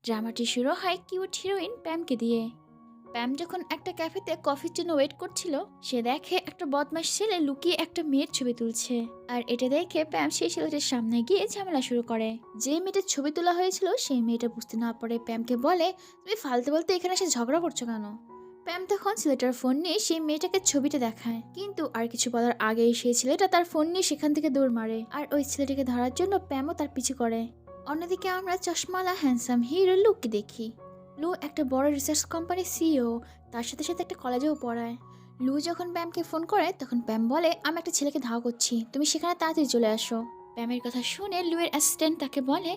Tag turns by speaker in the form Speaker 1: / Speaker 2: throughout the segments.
Speaker 1: ড্রামাটি শুরু হয় cute heroine প্যামকে দিয়ে। প্যাম যখন একটা ক্যাফেতে কফির জন্য ওয়েট করছিল, সে দেখে একটা বদমাশ ছেলে লুকিয়ে একটা মেয়ের ছবি তুলছে। আর এটা দেখে প্যাম সেই ছেলেটার সামনে গিয়ে ঝামেলা শুরু করে। যে মেয়েটার ছবি তোলা হয়েছিল সেই মেয়েটা বুঝতে না পারে প্যামকে বলে, তুমি ফালতু বলতে এখানে এসে ঝগড়া করছো কেন? প্যাম তখন ছেলেটার ফোন নিয়ে সেই মেয়েটাকে ছবিটা দেখায়, কিন্তু আর কিছু বলার আগেই সেই ছেলেটা তার ফোন নিয়ে সেখান থেকে দৌড় মারে। আর ওই ছেলেটাকে ধরার জন্য প্যামও তার পিছু করে। অন্যদিকে আমরা চশমালা হ্যান্ডসাম হিরো লুককে দেখি। লু একটা বড় রিসার্চ কোম্পানির সিইও, তার সাথে সাথে একটা কলেজেও পড়ায়। লু যখন প্যামকে ফোন করে তখন প্যাম বলে, আমি একটা ছেলেকে ধাওয়া করছি, তুমি সেখানে তাড়াতাড়ি চলে আসো। প্যামের কথা শুনে লুয়ের অ্যাসিস্ট্যান্ট তাকে বলে,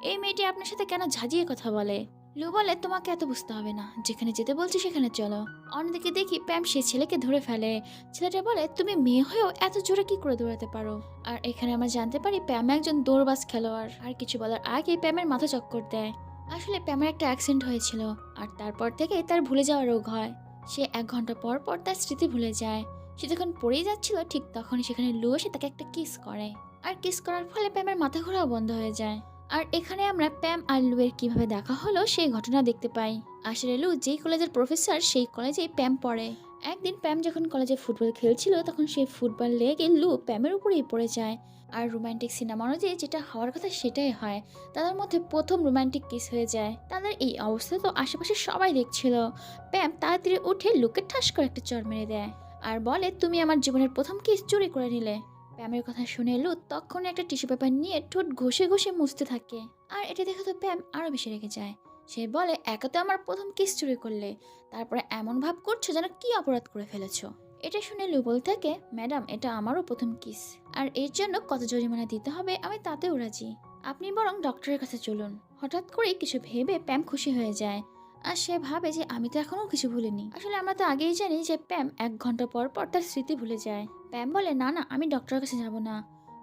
Speaker 1: এই মেয়েটি আপনার সাথে কেন ঝাঁঝিয়ে কথা বলে? লু বলে, তোমাকে এত বুঝতে হবে না, যেখানে যেতে বলছি সেখানে চলো। অন্যদিকে দেখি প্যাম সেই ছেলেকে ধরে ফেলে। ছেলেটা বলে, তুমি মেয়ে হয়েও এত জোরে কি করে দৌড়াতে পারো? আর এখানে আমরা জানতে পারি প্যাম একজন দৌড়বাজ খেলোয়াড়। আর কিছু বলার আগে প্যামের মাথা চক্কর দেয়। আসলে প্যামের একটা অ্যাক্সিডেন্ট হয়েছিল, আর তারপর থেকে তার ভুলে যাওয়ার রোগ হয়। সে 1 ঘন্টা পর পর তার স্মৃতি ভুলে যায়। সে যখন পড়েই যাচ্ছিল ঠিক তখনই সেখানে লু এসে তাকে একটা কিস করে। আর কিস করার ফলে প্যামের মাথা ঘোরাও বন্ধ হয়ে যায়। আর এখানে আমরা প্যাম আর লুয়ের কিভাবে দেখা হলো সেই ঘটনা দেখতে পাই। আসলে লু যেই কলেজের প্রফেসর সেই কলেজেই প্যাম পড়ে। একদিন প্যাম যখন কলেজে ফুটবল খেলছিল তখন সেই ফুটবল লেগে লু প্যামের উপরেই পড়ে যায়। আর রোমান্টিক সিনেমা অনুযায়ী যেটা হওয়ার কথা সেটাই হয়। তাদের মধ্যে প্রথম রোমান্টিক কিস হয়ে যায়। তাদের এই অবস্থা তো আশেপাশে সবাই দেখছিল। প্যাম তাড়াতাড়ি উঠে লুকে ঠাস করে একটা চড় মেরে দেয় আর বলে, তুমি আমার জীবনের প্রথম কিস চুরি করে নিলে। প্যামের কথা শুনে লু তখন একটা টিস্যু পেপার নিয়ে ঠোঁট ঘষে ঘষে মুছতে থাকে। আর এটা দেখে তো প্যাম আরো বেশি রেগে যায়। সে বলে, একে তো আমার প্রথম কিস চুরি করলে, তারপরে এমন ভাব করছো যেন কি অপরাধ করে ফেলেছো। এটা শুনে লু বলতে থাকে, ম্যাডাম এটা আমারও প্রথম কিস, আর এর জন্য কত জরিমানা দিতে হবে আমি তাতেও রাজি। আপনি বরং ডক্টরের কাছে চলুন। হঠাৎ করে কিছু ভেবে প্যাম খুশি হয়ে যায়। আর সে ভাবে যে আমি তো এখনো কিছু ভুলিনি। আসলে আমরা তো আগেই জানি যে প্যাম 1 ঘন্টা পর পর তার স্মৃতি ভুলে যায়। প্যাম বলে, না না, আমি ডক্টরের কাছে যাব না।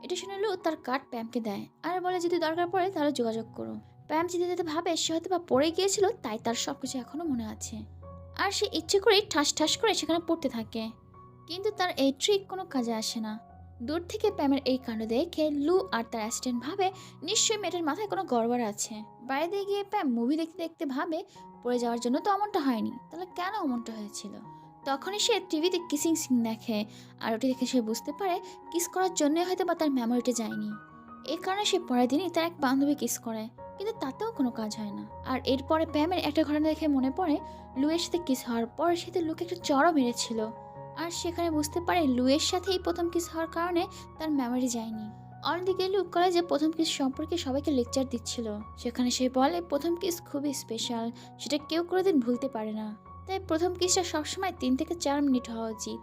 Speaker 1: এটা শুনে লু তার কার্ড প্যামকে দেয় আর বলে, যদি দরকার পড়ে তাহলে যোগাযোগ করো। প্যাম যেতে যেতে ভাবে সে হয়তো বা পড়ে গিয়েছিল, তাই তার সবকিছু এখনো মনে আছে। আর সে ইচ্ছে করেই ঠাস ঠাস করে সেখানে পড়তে থাকে। কিন্তু তার এই ট্রিক কোনো কাজে আসে না। দূর থেকে প্যামের এই কাণ্ড দেখে লু আর তার অ্যাসিস্ট্যান্ট ভাবে, নিশ্চয়ই মেয়েটার মাথায় কোনো গড়বড় আছে। বাইরে দিয়ে গিয়ে প্যাম মুভি দেখতে দেখতে ভাবে, পড়ে যাওয়ার জন্য তো অমনটা হয়নি, তাহলে কেন অমনটা হয়েছিল? তখনই সে টিভিতে কিসিং সিন দেখে। আর ওটি দেখে সে বুঝতে পারে কিস করার জন্যই হয়তো বা তার মেমোরিতে যায়নি। এই কারণে সে পরের দিনই তার এক বান্ধবী কিস করে, কিন্তু তাতেও কোনো কাজ হয় না। আর এরপরে প্যামের একটা ঘটনা দেখে মনে পড়ে, লুয়ের সাথে কিস হওয়ার পর সে তো লুকে একটা চড়ও মেরেছিল। আর সেখানে বুঝতে পারে লুয়ের সাথে এই প্রথম কিস হওয়ার কারণে তার মেমোরি যায়নি। অন্যদিকে লু কলেজে প্রথম কিস সম্পর্কে সবাইকে লেকচার দিচ্ছিল। সেখানে সে বলে, প্রথম কিস খুবই স্পেশাল, সেটা কেউ কোনোদিন ভুলতে পারে না। তাই প্রথম কিসটা সবসময় 3 থেকে 4 মিনিট হওয়া উচিত।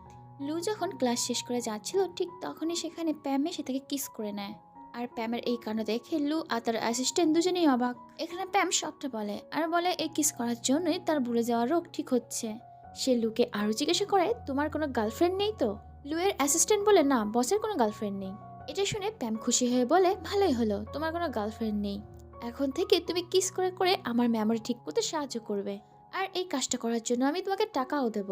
Speaker 1: লু যখন ক্লাস শেষ করে যাচ্ছিল ঠিক তখনই সেখানে প্যাম এসে তাকে কিস করে নেয়। আর প্যামের এই কাণ্ড দেখে লু আর তার অ্যাসিস্ট্যান্ট দুজনেই অবাক। এখানে প্যাম সবটা বলে আর বলে এই কিস করার জন্যই তার ভুলে যাওয়ার রোগ ঠিক হচ্ছে। সে লুকে আরো জিজ্ঞাসা করে, তোমার কোনো গার্লফ্রেন্ড নেই তো? লুয়ের অ্যাসিস্ট্যান্ট বলে, না, বসের কোনো গার্লফ্রেন্ড নেই। এটা শুনে প্যাম খুশি হয়ে বলে, ভালোই হলো, তোমার কোনো গার্লফ্রেন্ড নেই। এখন থেকে তুমি কিস করে করে আমার মেমোরি ঠিক করতে সাহায্য করবে। আর এই কাজটা করার জন্য আমি তোমাকে টাকাও দেব।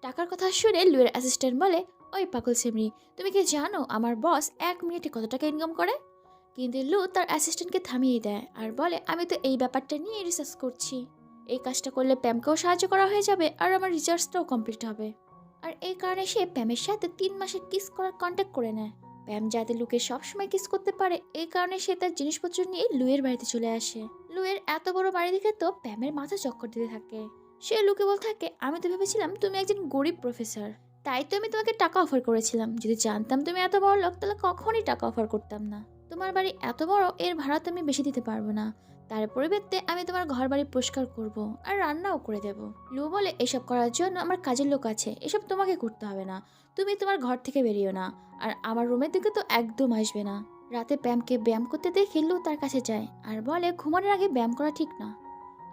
Speaker 1: টাকার কথা শুনে লুয়ের অ্যাসিস্ট্যান্ট বলে, ওই পাগল সেমরি, তুমি কি জানো আমার বস 1 মিনিটে কত টাকা ইনকাম করে? কিন্তু লু তার অ্যাসিস্ট্যান্টকে থামিয়ে দেয় আর বলে, আমি তো এই ব্যাপারটা নিয়ে রিসার্চ করছি। এই কাজটা করলে প্যামকেও সাহায্য করা হয়ে যাবে আর আমার রিসার্চটাও কমপ্লিট হবে। আর এই কারণে সে প্যামের সাথে 3 মাসের কিস করার কন্ট্যাক্ট করে নেয়। প্যাম যাতে লুকে সবসময় কিস করতে পারে এই কারণে সে তার জিনিসপত্র নিয়ে লুয়ের বাড়িতে চলে আসে। লুয়ের এত বড় বাড়ি দেখে তো প্যামের মাথা চক্কর দিতে থাকে। সে লুকে বলতে থাকে, আমি তো ভেবেছিলাম তুমি একজন গরিব প্রফেসর, তাই তো আমি তোমাকে টাকা অফার করেছিলাম। যদি জানতাম তুমি এত বড় লোক তাহলে কখনই টাকা অফার করতাম না। তোমার বাড়ি এত বড়, এর ভাড়া তো আমি বেশি দিতে পারবো না। তার পরিবর্তে আমি তোমার ঘর বাড়ি পরিষ্কার করব আর রান্নাও করে দেব। লু বলে, এসব করার জন্য আমার কাজের লোক আছে, এসব তোমাকে করতে হবে না। তুমি তোমার ঘর থেকে বেরিও না, আর আমার রুমের দিকে তো একদম আসবে না। রাতে প্যামকে ব্যায়াম করতে দেখে লু তার কাছে যায় আর বলে, ঘুমানোর আগে ব্যায়াম করা ঠিক না।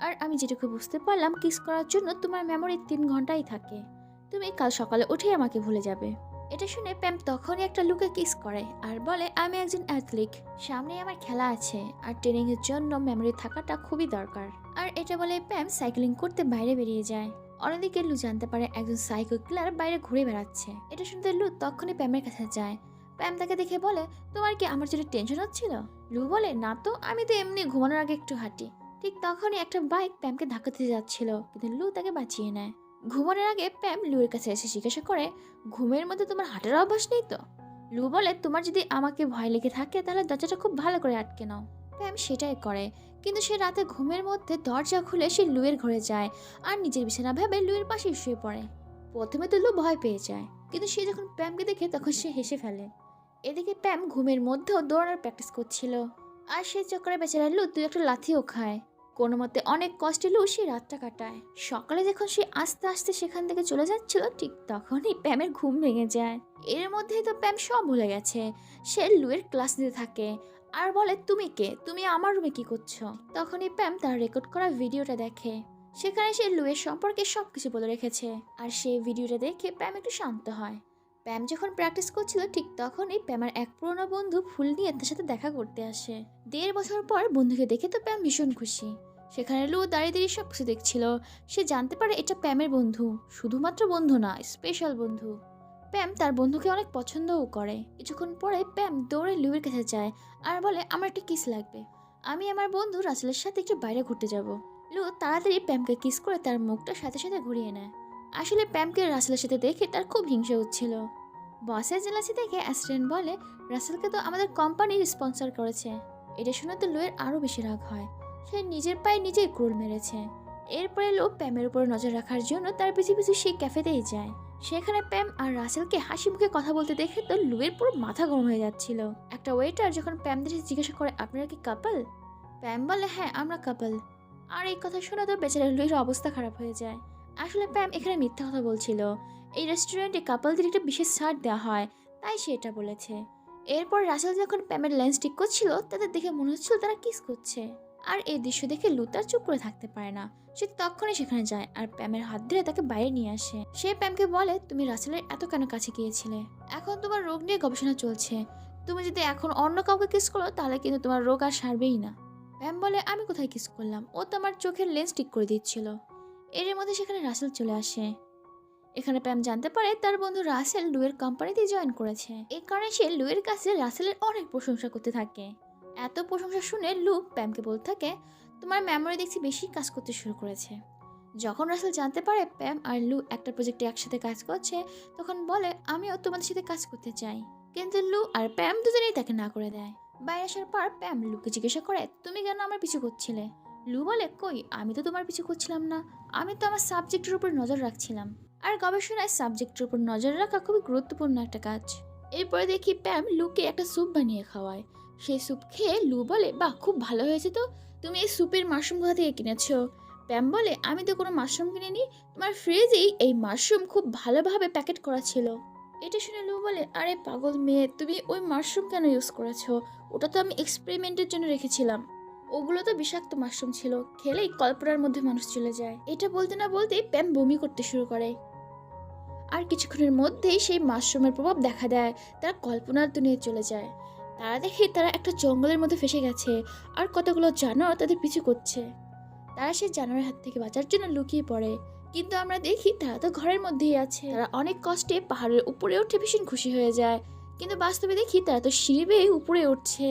Speaker 1: আর আমি যেটুকু বুঝতে পারলাম, কিস করার জন্য তোমার মেমোরি 3 ঘন্টাই থাকে। তুমি কাল সকালে উঠেই আমাকে ভুলে যাবে। এটা শুনে প্যাম তখনই একটা লুকে কিস করে আর বলে, আমি একজন অ্যাথলিট, সামনে আমার খেলা আছে আর ট্রেনিং এর জন্য মেমোরি থাকাটা খুবই দরকার। আর এটা বলে প্যাম সাইক্লিং করতে বাইরে বেরিয়ে যায়। অন্যদিকে লু জানতে পারে একজন সাইকো কিলার বাইরে ঘুরে বেড়াচ্ছে। এটা শুনতে লু তখনই প্যামের কাছে যায়। প্যাম তাকে দেখে বলে, তোমার কি আমার জন্য টেনশন হচ্ছিল? লু বলে, না তো, আমি তো এমনি ঘুমানোর আগে একটু হাঁটি। ঠিক তখনই একটা বাইক প্যামকে ধাক্কা দিতে যাচ্ছিল, কিন্তু লু তাকে বাঁচিয়ে নেয়। ঘুমানোর আগে প্যাম লুয়ের কাছে এসে জিজ্ঞাসা করে, ঘুমের মধ্যে তোমার হাঁটার অভ্যাস নেই তো? লু বলে, তোমার যদি আমাকে ভয় লেগে থাকে তাহলে দরজাটা খুব ভালো করে আটকে নাও। প্যাম সেটাই করে, কিন্তু সে রাতে ঘুমের মধ্যে দরজা খুলে সে লুয়ের ঘরে যায় আর নিজের বিছানা ভেবে লুয়ের পাশে শুয়ে পড়ে। প্রথমে তো লু ভয় পেয়ে যায়, কিন্তু সে যখন প্যামকে দেখে তখন সে হেসে ফেলে। এদিকে প্যাম ঘুমের মধ্যেও দৌড়ানোর প্র্যাকটিস করছিল, আর সে চক্করে বেচারা লু দুই একটা লাথিও খায়। কোনো মতে অনেক কষ্টে লু সে রাতটা কাটায়। সকালে যখন সে আস্তে আস্তে সেখান থেকে চলে যাচ্ছিল, ঠিক তখনই প্যামের ঘুম ভেঙে যায়। এর মধ্যেই তো প্যাম সব ভুলে গেছে। সে লুয়ের ক্লাস নিতে থাকে আর বলে, তুমি কে? তুমি আমার রুমে কি করছো? তখনই প্যাম তার রেকর্ড করা ভিডিওটা দেখে। সেখানে সে লুয়ের সম্পর্কে সবকিছু বলে রেখেছে, আর সেই ভিডিওটা দেখে প্যাম একটু শান্ত হয়। প্যাম যখন প্র্যাকটিস করছিল, ঠিক তখনই প্যামের এক পুরনো বন্ধু ফুল নিয়ে তার সাথে দেখা করতে আসে। 1.5 বছর পর বন্ধুকে দেখে তো প্যাম ভীষণ খুশি। সেখানে লু দাঁড়িয়ে দাঁড়িয়ে সব কিছু দেখছিল। সে জানতে পারে এটা প্যামের বন্ধু, শুধুমাত্র বন্ধু না, স্পেশাল বন্ধু। প্যাম তার বন্ধুকে অনেক পছন্দও করে। কিছুক্ষণ পরে প্যাম দৌড়ে লুয়ের কাছে যায় আর বলে, আমার একটা কিস লাগবে। আমি আমার বন্ধু রাসেলের সাথে একটু বাইরে ঘুরতে যাব। লু তাড়াতাড়ি প্যামকে কিস করে তার মুখটা সাথে সাথে ঘুরিয়ে নেয়। আসলে প্যামকে রাসেলের সাথে দেখে তার খুব হিংসা হচ্ছিল। বসের জেলাসি দেখে অ্যাসিস্ট্যান্ট বলে, রাসেলকে তো আমাদের কোম্পানি স্পন্সর করেছে। এটা শুনে তো লুয়ের আরও বেশি রাগ হয়। সে নিজের পায়ে নিজেই ক্রোল মেরেছে। এরপরে লো প্যামের উপর নজর রাখার জন্য তার পিছু পিছু সেই ক্যাফেতেই যায়। সেখানে প্যাম আর রাসেলকে হাসি মুখে কথা বলতে দেখে তো লুয়ের পুরো মাথা গরম হয়ে যাচ্ছিল। একটা ওয়েটার যখন প্যামদের জিজ্ঞাসা করে, আপনারা কি কাপল? প্যাম বলে, হ্যাঁ আমরা কাপল। আর এই কথা শুনে তো বেচারা লুয়ের অবস্থা খারাপ হয়ে যায়। আসলে প্যাম এখানে মিথ্যা কথা বলছিল। এই রেস্টুরেন্টে কাপলদের একটা বিশেষ ছাড় দেওয়া হয়, তাই সে এটা বলেছে। এরপর রাসেল যখন প্যামের লেন্স ঠিক করছিল, তাদের দেখে মনে হচ্ছিল তারা কিস করছে। আর এই দৃশ্য দেখে লুতার চুপ করে থাকতে পারে না। সে তখনই সেখানে যায় আর প্যামের হাত ধরে তাকে বাইরে নিয়ে আসে। সে প্যামকে বলে, তুমি রাসেলের এত কেন কাছে গিয়েছিলে? এখন তোমার রোগ নিয়ে গবেষণা চলছে। তুমি যদি এখন অন্য কাউকে কিস করো তাহলে কিন্তু তোমার রোগ আর সারবেই না। প্যাম বলে, আমি কোথায় কিস করলাম? ও তো আমার চোখের লেন্স ঠিক করে দিচ্ছিল। এর মধ্যে সেখানে রাসেল চলে আসে। এখানে প্যাম জানতে পারে তার বন্ধু রাসেল লুয়ের কোম্পানিতে জয়েন করেছে। এই কারণে সে লুয়ের কাছে রাসেলের অনেক প্রশংসা করতে থাকে। এত প্রশংসা শুনে লু প্যামকে বলতে থাকে, তোমার মেমোরি দেখছি বেশি কাজ করতে শুরু করেছে। যখন রাসেল জানতে পারে প্যাম আর লু একটা প্রজেক্টে একসাথে কাজ করছে, তখন বলে, আমিও তোমাদের সাথে কাজ করতে চাই। কিন্তু লু আর প্যাম দুজনেই তাকে না করে দেয়। বাইরে আসার পর প্যাম লুকে জিজ্ঞাসা করে, তুমি কেন আমার পিছু করছিলে? লু বলে, কই, আমি তো তোমার পিছু করছিলাম না। আমি তো আমার সাবজেক্টের উপর নজর রাখছিলাম। আর গবেষণায় সাবজেক্টের উপর নজর রাখা খুবই গুরুত্বপূর্ণ একটা কাজ। এরপরে দেখি প্যাম লুকে একটা স্যুপ বানিয়ে খাওয়ায়। সেই স্যুপ খেয়ে লু বলে, বাহ, খুব ভালো হয়েছে তো। তুমি এই স্যুপের মাশরুম কোথা থেকে কিনেছো? প্যাম বলে, আমি তো কোনো মাশরুম কিনিনি, তোমার ফ্রিজেই এই মাশরুম খুব ভালোভাবে প্যাকেট করা ছিল। এটা শুনে লু বলে, আরে পাগল মেয়ে, তুমি ওই মাশরুম কেন ইউজ করেছো? ওটা তো আমি এক্সপেরিমেন্টের জন্য রেখেছিলাম। ওগুলো তো বিষাক্ত মাশরুম ছিল, খেলেই কল্পনার মধ্যে মানুষ চলে যায়। এটা বলতে না বলতেই প্যাম বমি করতে শুরু করে। আর কিছুক্ষণের মধ্যেই সেই মাশরুমের প্রভাব দেখা দেয়। তারা কল্পনার দুনিয়ায় চলে যায়। তারা দেখে তারা একটা জঙ্গলের মধ্যে ফেসে গেছে আর কতগুলো জানোয়ার তাদের পিছু করছে। তারা সেই জানোয়ারের হাত থেকে বাঁচার জন্য লুকিয়ে পড়ে, কিন্তু আমরা দেখি তারা তো ঘরের মধ্যেই আছে। তারা অনেক কষ্টে পাহাড়ের উপরে উঠে ভীষণ খুশি হয়ে যায়, কিন্তু বাস্তবে দেখি তারা তো সিঁড়ি বেয়ে উপরে উঠছে।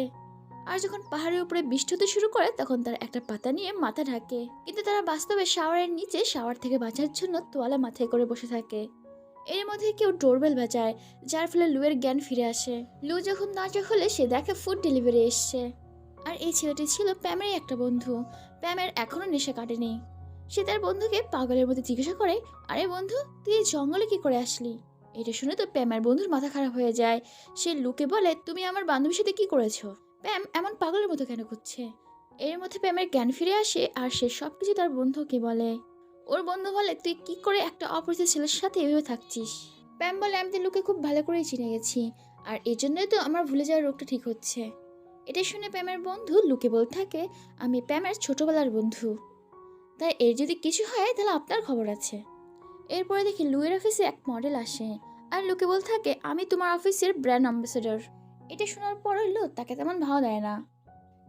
Speaker 1: আর যখন পাহাড়ের উপরে বৃষ্টি হতে শুরু করে তখন তারা একটা পাতা নিয়ে মাথা ঢাকে, কিন্তু তারা বাস্তবে শাওয়ারের নিচে শাওয়ার থেকে বাঁচার জন্য তোয়ালে মাথায় করে বসে থাকে। এর মধ্যে কেউ ডোরবেল বাজায়, যার ফলে লুয়ের জ্ঞান ফিরে আসে। লু যখন দরজা খোলে সে দেখে ফুড ডেলিভারি এসছে। আর এই ছেলেটি ছিল প্যামেরই একটা বন্ধু। প্যামের এখনো নেশা কাটেনি। সে তার বন্ধুকে পাগলের মধ্যে জিজ্ঞাসা করে, আরে বন্ধু, তুই এই জঙ্গলে কি করে আসলি? এটা শুনে তো প্যামের বন্ধুর মাথা খারাপ হয়ে যায়। সে লুকে বলে, তুমি আমার বান্ধবীর সাথে কি করেছো? প্যাম এমন পাগলের মতো কেন করছে? এর মধ্যে প্যামের জ্ঞান ফিরে আসে আর সে সবকিছু তার বন্ধুকে বলে। ওর বন্ধু বলে, তুই কি করে একটা অপরিচিত ছেলের সাথে এভাবে থাকছিস? প্যাম বলে, আমি তো লুকে খুব ভালো করেই চিনে গেছি, আর এই জন্যই তো আমার ভুলে যাওয়ার রোগটা ঠিক হচ্ছে। এটা শুনে প্যামের বন্ধু লুকে বলতে থাকে, আমি প্যামের ছোটবেলার বন্ধু, তাই এর যদি কিছু হয় তাহলে আপনার খবর আছে। এরপরে দেখি লুয়ের অফিসে এক মডেল আসে আর লুকে বলতে থাকে, আমি তোমার অফিসের ব্র্যান্ড অ্যাম্বাসেডর। এটা শোনার পরও লু তাকে তেমন ভাও দেয় না।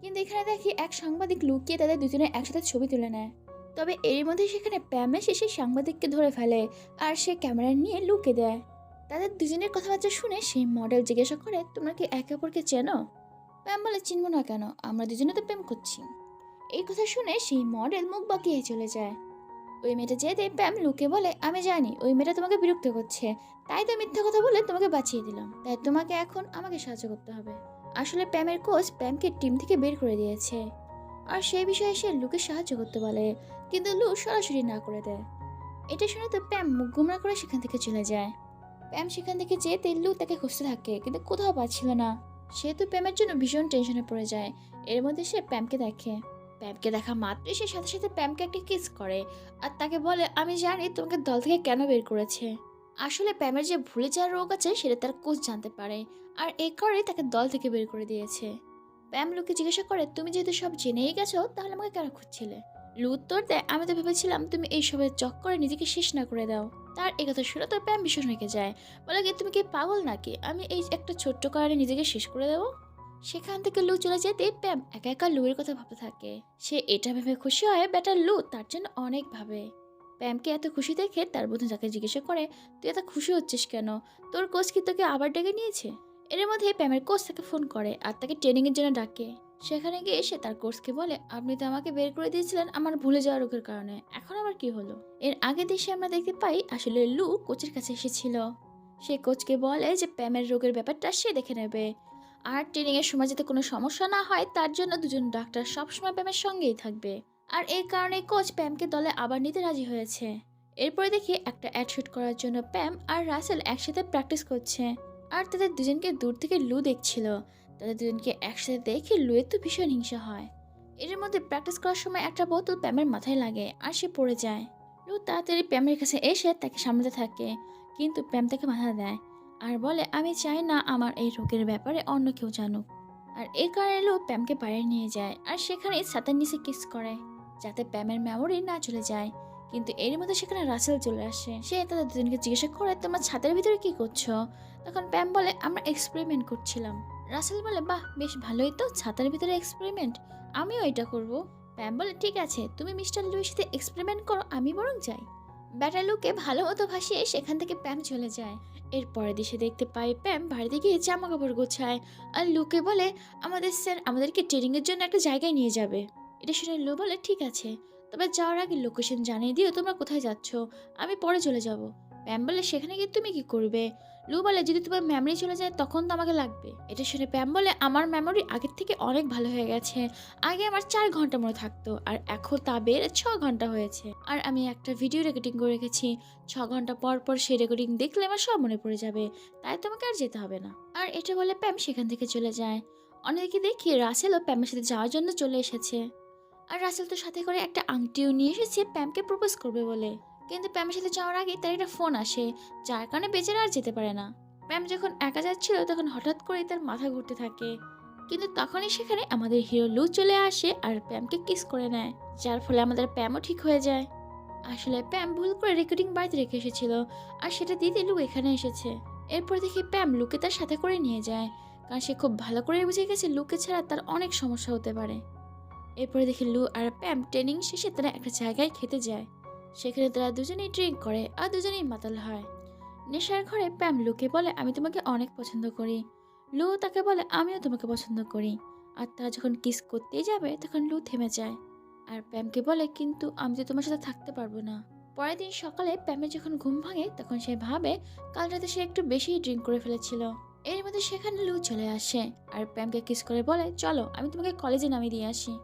Speaker 1: কিন্তু এখানে দেখি এক সাংবাদিক লুকিয়ে তাদের দুজনে একসাথে ছবি তুলে নেয়। তবে এর মধ্যে সেখানে প্যাম এসে সেই সাংবাদিককে ধরে ফেলে আর সে ক্যামেরা নিয়ে লুকে দেয়। তাদের দুজনের কথাবার্তা শুনে সেই মডেল জিজ্ঞাসা করে, তোমরা কি একে অপরকে চেনো? প্যাম বলে, চিনব না কেন, আমরা দুজনে তো প্রেম করছি। এই কথা শুনে সেই মডেল মুখ বাঁকিয়ে চলে যায়। ওই মেয়েটা যেতে প্যাম লুকে বলে, আমি জানি ওই মেয়েটা তোমাকে বিরক্ত করছে, তাই তো মিথ্যা কথা বলে তোমাকে বাঁচিয়ে দিলাম, তাই তোমাকে এখন আমাকে সাহায্য করতে হবে। আসলে প্যামের কোচ প্যামকে টিম থেকে বের করে দিয়েছে, আর সেই বিষয়ে সে লুকে সাহায্য করতে বলে, কিন্তু লু সরাসরি না করে দেয়। এটা শুনে তো প্যাম মুখ গুমরা করে সেখান থেকে চলে যায়। প্যাম সেখান থেকে যেতে লু তাকে খুঁজতে থাকে, কিন্তু কোথাও পাচ্ছিল না। সে তো প্যামের জন্য ভীষণ টেনশনে পড়ে যায়। এর মধ্যে সে প্যামকে দেখে। প্যামকে দেখা মাত্রই সে সাথে সাথে প্যামকে একটা কিস করে, আর তাকে বলে, আমি জানি তোমাকে দল থেকে কেন বের করেছে। আসলে প্যামের যে ভুলে যাওয়ার রোগ আছে সেটা তার কোচ জানতে পারে, আর এই কারণে তাকে দল থেকে বের করে দিয়েছে। প্যাম লুকে জিজ্ঞাসা করে, তুমি যেহেতু সব জেনেই গেছো তাহলে আমাকে কেন খুঁজছিলে? লু উত্তর দেয়, আমি তো ভেবেছিলাম তুমি এইসবের চক্করে নিজেকে শেষ না করে দাও। তার এই কথা শুনে তো প্যাম ভীষণ রেগে যায়, বলে কি তুমি কি পাগল নাকি, আমি এই একটা ছোট্ট কারণে নিজেকে শেষ করে দেবো? সেখান থেকে লু চলে যেতে প্যাম একা একা লুয়ের কথা ভাবতে থাকে। সে এটা ভেবে খুশি হয় বেটা লু তার জন্য অনেক ভাবে। প্যামকে এত খুশি দেখে তার বন্ধু তাকে জিজ্ঞাসা করে, তুই এত খুশি হচ্ছিস কেন? তোর কোচ কি তোকে আবার ডেকে নিয়েছে? এর মধ্যে প্যামের কোচ তাকে ফোন করে আর তাকে ট্রেনিং এর জন্য ডাকে। সেখানে গিয়ে সে তার কোচকে বলে, আপনি তো আমাকে বের করে দিয়েছিলেন আমার ভুলে যাওয়া রোগের কারণে, এখন আবার কি হলো? এর আগে দেশে আমরা দেখতে পাই আসলে লু কোচের কাছে এসেছিল। সে কোচকে বলে যে প্যামের রোগের ব্যাপারটা সে দেখে নেবে, আর ট্রেনিং এর সময় যাতে কোনো সমস্যা না হয় তার জন্য দুজন ডাক্তার সবসময় প্যামের সঙ্গেই থাকবে। আর এই কারণে কোচ প্যামকে দলে আবার নিতে রাজি হয়েছে। এরপরে দেখি একটা অ্যাড শুট করার জন্য প্যাম আর রাসেল একসাথে প্র্যাকটিস করছে, আর তাদের দুজনকে দূর থেকে লু দেখছিল। তাদের দুজনকে একসাথে দেখে লুয়ের তো ভীষণ হিংসা হয়। এর মধ্যে প্র্যাকটিস করার সময় একটা বোতল প্যামের মাথায় লাগে আর সে পড়ে যায়। লু তাড়াতাড়ি প্যামের কাছে এসে তাকে সামলাতে থাকে, কিন্তু প্যাম তাকে বাধা দেয় আর বলে, আমি চাই না আমার এই রোগের ব্যাপারে অন্য কেউ জানুক। আর এই কারণে লু প্যামকে বাইরে নিয়ে যায় আর সেখানে ছাতার নিচে কিস করে, যাতে প্যামের মেমোরি না চলে যায়। কিন্তু এর মধ্যে সেখানে রাসেল চলে আসে। সে তাদের দুজনকে জিজ্ঞাসা করে, তোমরা ছাদের ভিতরে কি করছো? তখন প্যাম বলে, আমরা এক্সপেরিমেন্ট করছিলাম। রাসেল বলে, বাহ বেশ ভালোই তো, ছাতার ভিতরে এক্সপেরিমেন্ট, আমিও এটা করব। প্যাম বলে, ঠিক আছে তুমি মিস্টার লুইর সাথে এক্সপেরিমেন্ট করো, আমি বরং যাই। ব্যাটা লুকে ভালো মতো ভাসিয়ে সেখান থেকে প্যাম চলে যায়। এরপরে দেশে দেখতে পাই প্যাম বাড়িতে গিয়ে জামা কাপড় গোছায়, আর লুকে বলে, আমাদের স্যার আমাদেরকে ট্রেনিং এর জন্য একটা জায়গায় নিয়ে যাবে। এটা শুনে লু বলে, ঠিক আছে, তবে যাওয়ার আগে লোকেশন জানিয়ে দিও তোমরা কোথায় যাচ্ছ, আমি পরে চলে যাব। প্যাম বলে, সেখানে গিয়ে তুমি কি করবে? লু বলে, যদি তোমার মেমোরি চলে যায় তখন তো আমাকে লাগবে। এটা শুনে প্যাম বলে, আমার মেমোরি আগের থেকে অনেক ভালো হয়ে গেছে। আগে আমার 4 ঘন্টা মনে থাকতো, আর এখন তা বেড়ে 6 ঘন্টা হয়েছে। আর আমি একটা ভিডিও রেকর্ডিং করে রেখেছি, 6 ঘন্টা পর পর সেই রেকর্ডিং দেখলে আমার সব মনে পড়ে যাবে, তাই তোমাকে আর যেতে হবে না। আর এটা বলে প্যাম সেখান থেকে চলে যায়। অনেকে দেখি রাসেলও প্যামের সাথে যাওয়ার জন্য চলে এসেছে, আর রাসেল তো সাথে করে একটা আংটিও নিয়ে এসেছে প্যামকে প্রপোজ করবে বলে। কিন্তু প্যামের সাথে যাওয়ার আগে তার একটা ফোন আসে, যার কারণে বেচারা আর যেতে পারে না। প্যাম যখন একা যাচ্ছিল তখন হঠাৎ করে তার মাথা ঘুরতে থাকে, কিন্তু তখনই সেখানে আমাদের হিরো লু চলে আসে আর প্যামকে কিস করে নেয়, যার ফলে আমাদের প্যামও ঠিক হয়ে যায়। আসলে প্যাম ভুল করে রেকর্ডিং বাড়িতে রেখে এসেছিল, আর সেটা দিতে লু এখানে এসেছে। এরপর দেখি প্যাম লুকে তার সাথে করে নিয়ে যায়, কারণ সে খুব ভালো করে বুঝে গেছে লুকে ছাড়া তার অনেক সমস্যা হতে পারে। এরপরে দেখি লু আর প্যাম ট্রেনিং শেষে তারা একটা জায়গায় খেতে যায়। সেখানে তারা দুজনেই ড্রিঙ্ক করে আর দুজনেই মাতাল হয়। নেশার ঘরে প্যাম লুকে বলে, আমি তোমাকে অনেক পছন্দ করি। লু তাকে বলে, আমিও তোমাকে পছন্দ করি। আর তারা যখন কিস করতেই যাবে তখন লু থেমে যায়, আর প্যামকে বলে, কিন্তু আমি তো তোমার সাথে থাকতে পারবো না। পরের দিন সকালে প্যামের যখন ঘুম ভাঙে তখন সে ভাবে কাল রাতে সে একটু বেশিই ড্রিঙ্ক করে ফেলেছিল। এর মধ্যে সেখানে লু চলে আসে আর প্যামকে কিস করে বলে, চলো আমি তোমাকে কলেজে নামিয়ে দিয়ে আসি।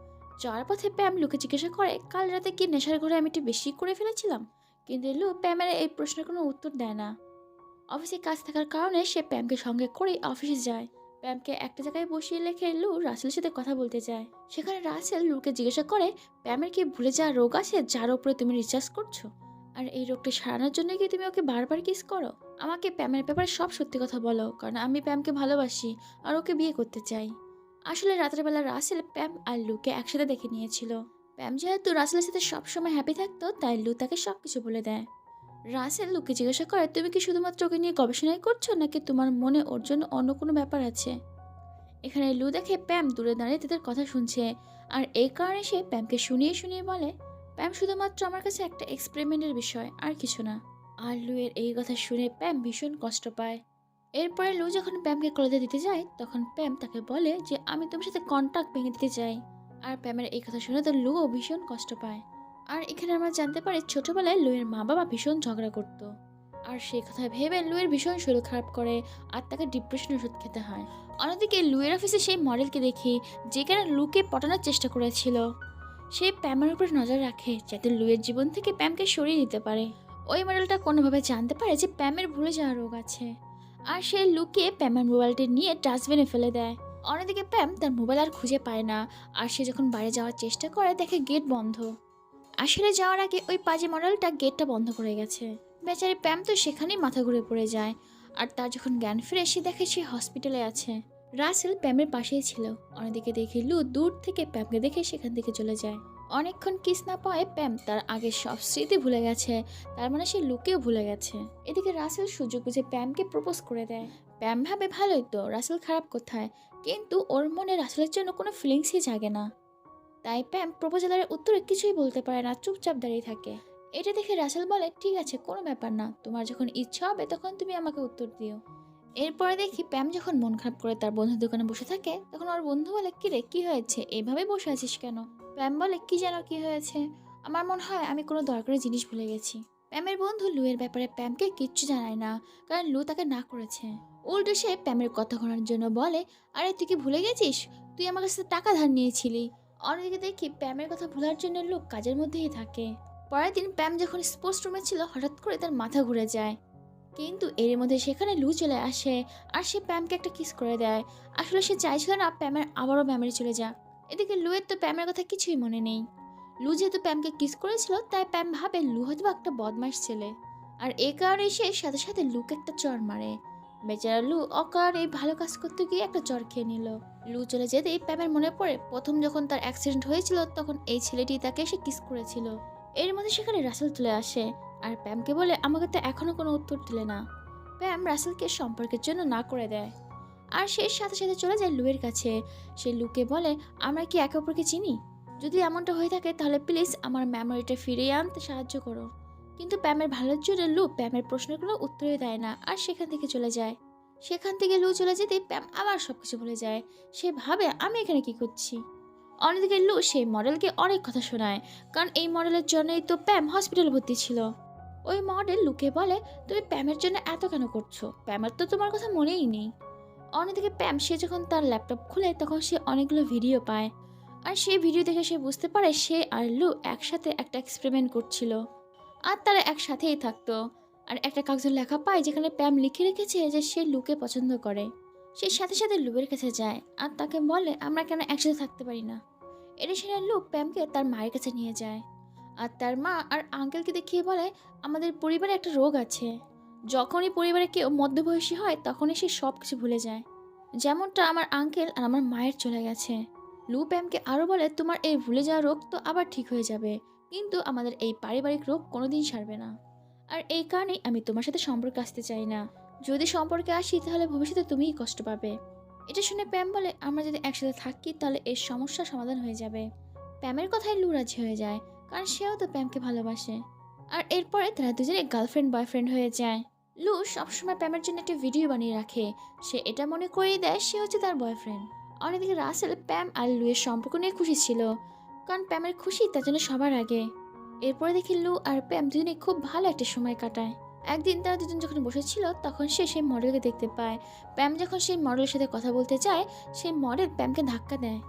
Speaker 1: যাওয়ার পথে প্যাম লুকে জিজ্ঞাসা করে, কাল রাতে কি নেশার ঘরে আমি একটু বেশি করে ফেলেছিলাম? কিন্তু লু প্যামের এই প্রশ্নের কোনো উত্তর দেয় না। অফিসে কাজ থাকার কারণে সে প্যামকে সঙ্গে করেই অফিসে যায়। প্যামকে একটা জায়গায় বসিয়ে রেখে লু রাসেলের সাথে কথা বলতে যায়। সেখানে রাসেল লুকে জিজ্ঞাসা করে, প্যামের কি ভুলে যাওয়া রোগ আছে যার উপরে তুমি রিসার্চ করছো? আর এই রোগটা সারানোর জন্য কি তুমি ওকে বারবার কিস করো? আমাকে প্যামের ব্যাপারে সব সত্যি কথা বলো, কারণ আমি প্যামকে ভালোবাসি আর ওকে বিয়ে করতে চাই। আসলে রাতের বেলা রাসেল প্যাম আর লুকে একসাথে দেখে নিয়েছিল। প্যাম যেহেতু রাসেলের সাথে সবসময় হ্যাপি থাকতো তাই লু তাকে সবকিছু বলে দেয়। রাসেল লুকে জিজ্ঞাসা করে, তুমি কি শুধুমাত্র ওকে নিয়ে গবেষণাই করছো নাকি তোমার মনে ওর জন্য অন্য কোনো ব্যাপার আছে? এখানে লু দেখে প্যাম দূরে দাঁড়িয়ে তাদের কথা শুনছে, আর এই কারণে সে প্যামকে শুনিয়ে শুনিয়ে বলে, প্যাম শুধুমাত্র আমার কাছে একটা এক্সপেরিমেন্টের বিষয়, আর কিছু না। আর লু এর এই কথা শুনে প্যাম ভীষণ কষ্ট পায়। এরপরে লু যখন প্যামকে কলেজে দিতে যায় তখন প্যাম তাকে বলে যে, আমি তোমার সাথে কন্ট্রাক্ট ভেঙে দিতে চাই। আর প্যামের এই কথা শুনে তো লুও ভীষণ কষ্ট পায়। আর এখানে আমরা জানতে পারি ছোটবেলায় লুয়ের মা বাবা ভীষণ ঝগড়া করতো। আর সেই কথা ভেবে লুয়ের ভীষণ শরীর খারাপ করে আর তাকে ডিপ্রেশনের ওষুধ খেতে হয়। অন্যদিকে লুয়ের অফিসে সেই মডেলকে দেখি যে কিনা লুকে পটানোর চেষ্টা করেছিল। সে প্যামের উপর নজর রাখে যাতে লুয়ের জীবন থেকে প্যামকে সরিয়ে দিতে পারে। ওই মডেলটা কোনোভাবে জানতে পারে যে প্যামের ভুলে যাওয়ার রোগ আছে, আর সে লুকিয়ে প্যামের মোবাইলটি নিয়ে ডাস্টবিনে ফেলে দেয়। অন্যদিকে প্যাম তার মোবাইল আর খুঁজে পায় না। আর সে যখন বাইরে যাওয়ার চেষ্টা করে দেখে গেট বন্ধ। আসলে যাওয়ার আগে ওই পাজি মডেলটা গেটটা বন্ধ করে গেছে। বেচারি প্যাম তো সেখানেই মাথা ঘুরে পড়ে যায়। আর তার যখন জ্ঞান ফিরে সে দেখে সে হসপিটালে আছে। রাসেল প্যামের পাশেই ছিল। অন্যদিকে দেখে লু দূর থেকে প্যামকে দেখে সেখান থেকে চলে যায়। অনেকক্ষণ কিস না পায় প্যাম তার আগের সব স্মৃতি ভুলে গেছে। তার মানে সে লুকেও ভুলে গেছে। এদিকে রাসেল সুযোগ বুঝে প্যামকে প্রপোজ করে দেয়। প্যাম ভাবে ভালোই তো, রাসেল খারাপ কোথায়, কিন্তু ওর মনে রাসেলের জন্য কোনো ফিলিংসই জাগে না। তাই প্যাম প্রপোজালের উত্তরে কিছুই বলতে পারে না, চুপচাপ দাঁড়িয়ে থাকে। এটা দেখে রাসেল বলে, ঠিক আছে, কোনো ব্যাপার না, তোমার যখন ইচ্ছা হবে তখন তুমি আমাকে উত্তর দিও। এরপরে দেখি প্যাম যখন মন খারাপ করে তার বন্ধুর দোকানে বসে থাকে, তখন ওর বন্ধু বলে, কিরে কি হয়েছে, এইভাবে বসে আছিস কেন? প্যাম বলে, কি যেন কি হয়েছে, আমার মনে হয় আমি কোনো দরকারি জিনিস ভুলে গেছি। প্যামের বন্ধু লুয়ের ব্যাপারে প্যামকে কিচ্ছু জানায় না, কারণ লু তাকে না করেছে। উল্টো সে প্যামের কথা শোনার জন্য বলে, আরে তুই কি ভুলে গেছিস, তুই আমার কাছে টাকা ধার নিয়েছিলি। অন্যদিকে দেখি প্যামের কথা ভোলার জন্য লোক কাজের মধ্যেই থাকে। পরের দিন প্যাম যখন স্পোর্টস রুমে ছিল হঠাৎ করে তার মাথা ঘুরে যায়। কিন্তু এর মধ্যে সেখানে লু চলে আসে আর সে প্যামকে একটা কিস করে দেয়। আসলে সে চাইছিল না প্যামের আবারও মেমোরি চলে যাক। এদিকে লুয়ের তো প্যামের কথা কিছুই মনে নেই। লু যেহেতু প্যামকে কিস করেছিল তাই প্যাম ভাবে লু হয়তো একটা বদমাশ ছেলে। আর এই কারণে সে সাথে সাথে লুকে একটা চড় মারে। বেচারা লু অকারণে ভালো কাজ করতে গিয়ে একটা চড় খেয়ে নিল। লু চলে যেতেই প্যামের মনে পড়ে প্রথম যখন তার অ্যাক্সিডেন্ট হয়েছিল তখন এই ছেলেটি তাকে এসে কিস করেছিল। এর মধ্যে সেখানে রাসেল চলে আসে আর প্যামকে বলে, আমাকে তো এখনো কোনো উত্তর দিলে না। প্যাম রাসেলকে সম্পর্কের জন্য না করে দেয়। আর সে সাথে সাথে চলে যায় লুয়ের কাছে। সে লুকে বলে, আমরা কি একে অপরকে চিনি? যদি এমনটা হয়ে থাকে তাহলে প্লিজ আমার মেমোরিটা ফিরিয়ে আনতে সাহায্য করো। কিন্তু প্যামের ভালোর জন্য লু প্যামের প্রশ্নের কোনো উত্তরই দেয় না আর সেখান থেকে চলে যায়। সেখান থেকে লু চলে যেতে প্যাম আবার সবকিছু ভুলে যায়। সে ভাবে, আমি এখানে কি করছি। অন্যদিকে লু সেই মডেলকে অনেক কথা শোনায়, কারণ এই মডেলের জন্যই তো প্যাম হসপিটালে ভর্তি ছিল। ওই মডেল লুকে বলে, তুমি প্যামের জন্য এত কেন করছো, প্যামের তো তোমার কথা মনেই নেই। অন্যদিকে প্যাম সে যখন তার ল্যাপটপ খুলে তখন সে অনেকগুলো ভিডিও পায়। আর সেই ভিডিও দেখে সে বুঝতে পারে সে আর লু একসাথে একটা এক্সপেরিমেন্ট করছিল আর তারা একসাথেই থাকতো। আর একটা কাগজে লেখা পায় যেখানে প্যাম লিখে রেখেছে যে সে লুকে পছন্দ করে। সে সাথে সাথে লুয়ের কাছে যায় আর তাকে বলে, আমরা কেন একসাথে থাকতে পারি না। এটা শুনে লু প্যামকে তার মায়ের কাছে নিয়ে যায়। আর তার মা আর আঙ্কেলকে দেখিয়ে বলে, আমাদের পরিবারে একটা রোগ আছে, যখনই পরিবারে কেউ মধ্যবয়সী হয় তখনই সে সব কিছু ভুলে যায়, যেমনটা আমার আঙ্কেল আর আমার মায়ের চলে গেছে। লু প্যামকে আরও বলে, তোমার এই ভুলে যাওয়া রোগ তো আবার ঠিক হয়ে যাবে, কিন্তু আমাদের এই পারিবারিক রোগ কোনোদিন সারবে না। আর এই কারণেই আমি তোমার সাথে সম্পর্কে আসতে চাই না। যদি সম্পর্কে আসি তাহলে ভবিষ্যতে তুমিই কষ্ট পাবে। এটা শুনে প্যাম বলে, আমরা যদি একসাথে থাকি তাহলে এর সমস্যার সমাধান হয়ে যাবে। প্যামের কথায় লু রাজি হয়ে যায়, কারণ সেও তো প্যামকে ভালোবাসে। আর এরপরে তারা দুজনে গার্লফ্রেন্ড বয়ফ্রেন্ড হয়ে যায়। লু সবসময় প্যামের জন্য একটা ভিডিও বানিয়ে রাখে। সে এটা মনে করিয়ে দেয় সে হচ্ছে তার বয়ফ্রেন্ড। অন্যদিকে রাসেল প্যাম আর লুয়ের সম্পর্ক নিয়ে খুশি ছিল, কারণ প্যামের খুশি তার জন্য সবার আগে। এরপরে দেখি লু আর প্যাম দুজনে খুব ভালো একটা সময় কাটায়। একদিন তারা দুজন যখন বসেছিল তখন সে সেই মডেলকে দেখতে পায়। প্যাম যখন সেই মডেলের সাথে কথা বলতে চায় সেই মডেল প্যামকে ধাক্কা দেয়।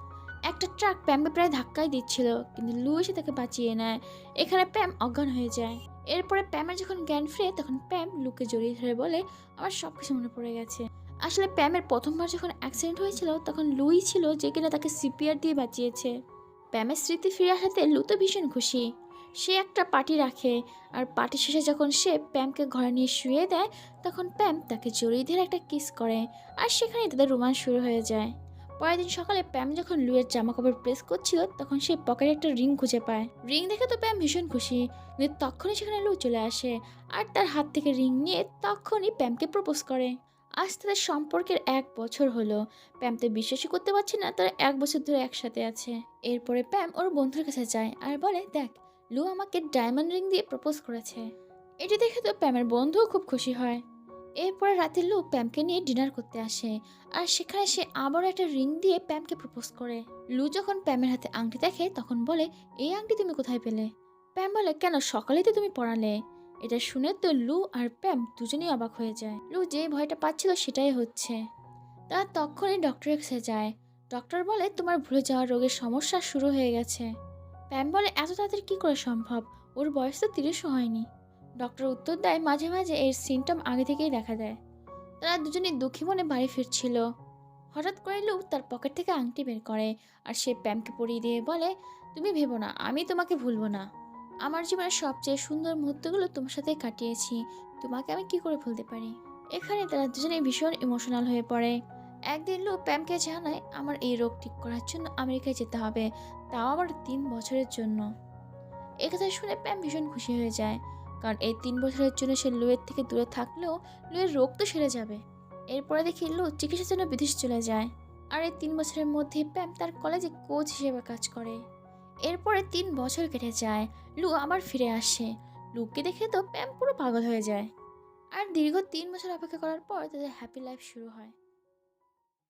Speaker 1: একটা ট্রাক প্যামকে প্রায় ধাক্কাই দিচ্ছিল, কিন্তু লু এসে তাকে বাঁচিয়ে নেয়। এখানে প্যাম অজ্ঞান হয়ে যায়। এরপরে প্যামের যখন জ্ঞান ফিরে তখন প্যাম লুকে জড়িয়ে ধরে বলে, আমার সব কিছু মনে পড়ে গেছে। আসলে প্যামের প্রথমবার যখন অ্যাক্সিডেন্ট হয়েছিল তখন লুই ছিল যে কিনা তাকে সিপিআর দিয়ে বাঁচিয়েছে। প্যামের স্মৃতি ফিরে আসাতে লু তো ভীষণ খুশি। সে একটা পার্টি রাখে আর পার্টি শেষে যখন সে প্যামকে ঘরে নিয়ে শুয়ে দেয় তখন প্যাম তাকে জড়িয়ে ধরে একটা কিস করে আর সেখানেই তাদের রোমান্স শুরু হয়ে যায়। পরের দিন সকালে প্যাম যখন লুয়ের জামা কাপড় প্রেস করছিল তখন সে পকেটে একটা রিং খুঁজে পায়। রিং দেখে তো প্যাম ভীষণ খুশি, কিন্তু তখনই সেখানে লু চলে আসে আর তার হাত থেকে রিং নিয়ে তখনই প্যামকে প্রপোজ করে। আজ তাদের সম্পর্কের 1 বছর হলো। প্যাম তো বিশ্বাসই করতে পারছে না তারা 1 বছর ধরে একসাথে আছে। এরপরে প্যাম ওর বন্ধুর কাছে যায় আর বলে, দেখ, লু আমাকে ডায়মন্ড রিং দিয়ে প্রপোজ করেছে। এটি দেখে তো প্যামের বন্ধুও খুব খুশি হয়। এরপরে রাতে লু প্যামকে নিয়ে ডিনার করতে আসে, আর সেখানে সে আবারও একটা রিং দিয়ে প্যামকে প্রপোজ করে। লু যখন প্যামের হাতে আংটি দেখে তখন বলে, এই আংটি তুমি কোথায় পেলে? প্যাম বলে, কেন, সকালেই তো তুমি পড়ালে। এটা শুনে তো লু আর প্যাম দুজনেই অবাক হয়ে যায়। লু যে ভয়টা পাচ্ছিল সেটাই হচ্ছে। তারা তখনই ডক্টরের কাছে যায়। ডক্টর বলে, তোমার ভুলে যাওয়ার রোগের সমস্যা শুরু হয়ে গেছে। প্যাম বলে, এত তাড়াতাড়ি কী করে সম্ভব, ওর বয়স তো 30ও হয়নি। ডক্টর উত্তর দেয়, মাঝে মাঝে এর সিমটম আগে থেকেই দেখা দেয়। তারা দুজনেই দুঃখী মনে বাড়ি ফিরছিল। হঠাৎ করে লু তার পকেট থেকে আংটি বের করে আর সে প্যামকে পরিয়ে দিয়ে বলে, তুমি ভেবো না, আমি তোমাকে ভুলবো না। আমার জীবনের সবচেয়ে সুন্দর মুহূর্তগুলো তোমার সাথে কাটিয়েছি, তোমাকে আমি কি করে ভুলতে পারি। এখানে তারা দুজনেই ভীষণ ইমোশনাল হয়ে পড়ে। একদিন লু প্যামকে জানায়, আমার এই রোগ ঠিক করার জন্য আমেরিকায় যেতে হবে, তাও আবার 3 বছরের জন্য। এ কথা শুনে প্যাম ভীষণ খুশি হয়ে যায়, কারণ এই 3 বছরের জন্য সে লুয়ের থেকে দূরে থাকলেও লুয়ের রোগ তো সেরে যাবে। এরপরে দেখি লু চিকিৎসার জন্য বিদেশ চলে যায়, আর এই 3 বছরের মধ্যে প্যাম তার কলেজে কোচ হিসেবে কাজ করে। এরপরে 3 বছর কেটে যায়, লু আবার ফিরে আসে। লুকে দেখে তো প্যাম পুরো পাগল হয়ে যায়। আর দীর্ঘ 3 বছর অপেক্ষা করার পর তাদের হ্যাপি লাইফ শুরু হয়।